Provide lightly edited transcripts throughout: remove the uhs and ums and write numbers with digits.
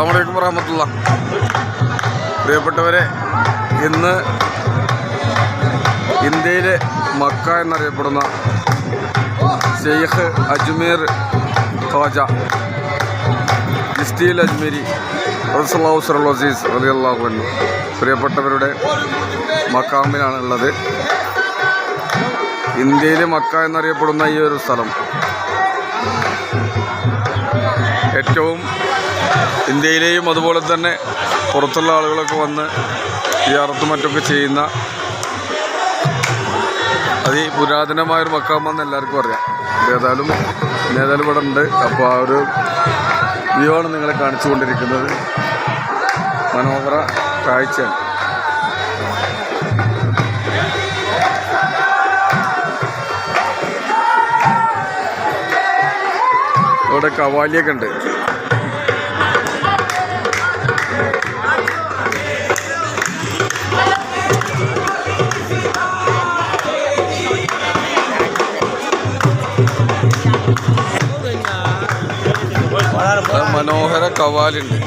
അസ്സലാമു അലൈക്കും വറഹ്മത്തുള്ളാഹി. പ്രിയപ്പെട്ടവരെ, ഇന്ന് ഇന്ത്യയിലെ മക്ക എന്നറിയപ്പെടുന്ന ഷെയ്ഖ് അജ്മീർ ഖവാജ ചിസ്തി അജ്മീരി അസീസ് റളിയല്ലാഹു അൻഹു പ്രിയപ്പെട്ടവരുടെ മക്കാമിലാണ് ഉള്ളത്. ഇന്ത്യയിലെ മക്ക എന്നറിയപ്പെടുന്ന ഈ ഒരു സ്ഥലം ഏറ്റവും ഇന്ത്യയിലെയും അതുപോലെ തന്നെ പുറത്തുള്ള ആളുകളൊക്കെ വന്ന് സിയാറത്തും മറ്റൊക്കെ ചെയ്യുന്ന അതിപുരാതനമായൊരു മക്കാമെന്ന് എല്ലാവർക്കും അറിയാം. ഏതായാലും ഇവിടെ ഉണ്ട്. അപ്പോൾ ആ ഒരു വ്യൂ ആണ് നിങ്ങളെ കാണിച്ചു കൊണ്ടിരിക്കുന്നത്. മനോഹര കാഴ്ചയാണ്. ഇവിടെ കവാലിയൊക്കെ ഉണ്ട്. മനോഹര കവാലുണ്ട്.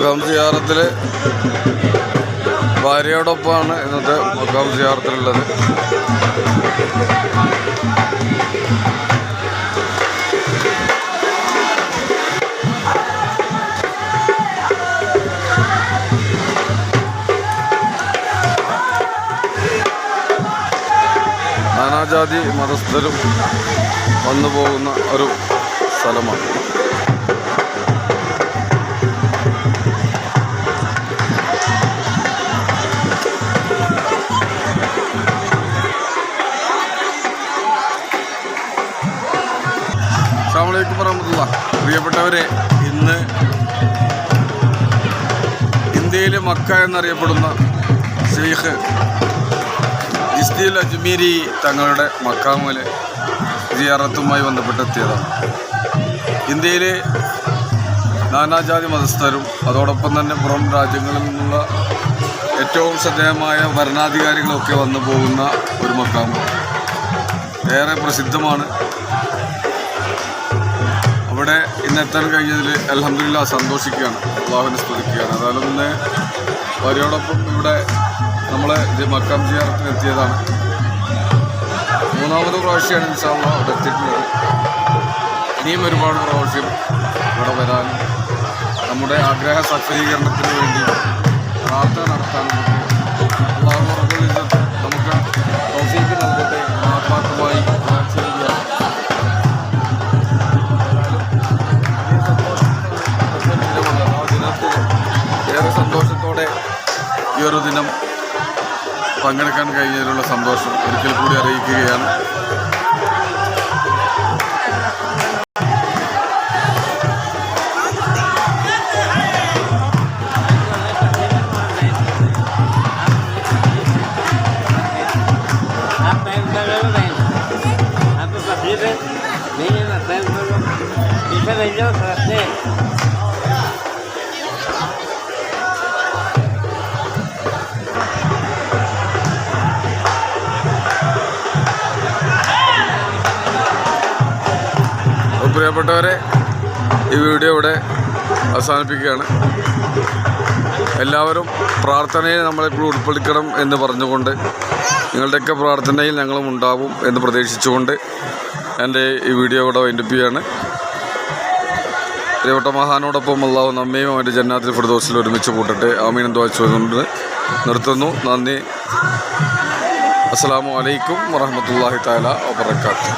മക്കാം സിയാറത്തിൽ ഭാര്യയോടൊപ്പമാണ് ഇന്നത്തെ മക്കാം സിയാറത്തിലുള്ളത്. നാനാജാതി മതസ്ഥരും വന്നു പോകുന്ന ഒരു സ്ഥലമാണ്. അസ്സലാമു അലൈക്കും വറഹ്മത്തുള്ളാഹി. പ്രിയപ്പെട്ടവരെ, ഇന്ന് ഇന്ത്യയിലെ മക്ക എന്നറിയപ്പെടുന്ന ഷെയ്ഖ് ചിസ്തി അജ്മീരി തങ്ങളുടെ മക്കാമിലെ സിയാറത്തുമായി ബന്ധപ്പെട്ടെത്തിയതാണ്. ഇന്ത്യയിലെ നാനാജാതി മതസ്ഥരും അതോടൊപ്പം തന്നെ പുറം രാജ്യങ്ങളിൽ നിന്നുള്ള ഏറ്റവും ശ്രദ്ധേയമായ ഭരണാധികാരികളൊക്കെ വന്നു പോകുന്ന ഒരു മക്കാം. ഏറെ പ്രസിദ്ധമാണ്. അവിടെ ഇന്ന് എത്താൻ കഴിഞ്ഞതിൽ അൽഹംദുലില്ലാഹ് സന്തോഷിക്കുകയാണ്, അള്ളാഹുവിനെ സ്തുതിക്കുകയാണ്. ഏതായാലും ഇന്ന് ഭാര്യയോടൊപ്പം ഇവിടെ നമ്മൾ മക്കാം സിയാറത്തിന് എത്തിയതാണ്. മൂന്നാമത് പ്രാവശ്യമാണ് ഇൻഷാ അല്ലാഹ് അവിടെ എത്തിയിട്ടുള്ളത്. ഇനിയും ഒരുപാട് പ്രാവശ്യം ഇവിടെ വരാനും നമ്മുടെ ആഗ്രഹ സഫലീകരണത്തിന് വേണ്ടി പ്രാർത്ഥന നടത്താനും അല്ലാഹു റബ്ബുൽ ഇസ്സത്ത് നമുക്ക് തൗഫീഖ് നൽകട്ടെ. ആത്മാർത്ഥമായി ഏറെ സന്തോഷത്തോടെ ഈ ഒരു ദിനം പങ്കെടുക്കാൻ കഴിഞ്ഞതിലുള്ള സന്തോഷം ഒരിക്കൽ കൂടി അറിയിക്കുകയാണ്. പ്രിയപ്പെട്ടവരെ, ഈ വീഡിയോ ഇവിടെ അവസാനിപ്പിക്കുകയാണ്. എല്ലാവരും പ്രാർത്ഥനയിൽ നമ്മളെപ്പോഴും ഉൾപ്പെടുത്തണം എന്ന് പറഞ്ഞുകൊണ്ട് നിങ്ങളുടെയൊക്കെ പ്രാർത്ഥനയിൽ ഞങ്ങളും ഉണ്ടാവും എന്ന് പ്രതീക്ഷിച്ചുകൊണ്ട് എൻ്റെ ഈ വീഡിയോ ഇവിടെ വൈൻഡപ്പ് ചെയ്യുകയാണ്. പ്രിയപ്പെട്ട മഹാനോടൊപ്പം അല്ലാഹു നമ്മയും അവൻ്റെ ജന്നാത്തുൽ ഫിർദൗസിൽ ഒരുമിച്ച് കൂട്ടട്ടെ. ആമീൻ എന്ന് ദുആ ചെയ്തുകൊണ്ട് നിർത്തുന്നു. നന്ദി. അസ്സലാമു അലൈക്കും വറഹ്മത്തുള്ളാഹി തആല വബറകാതുഹു.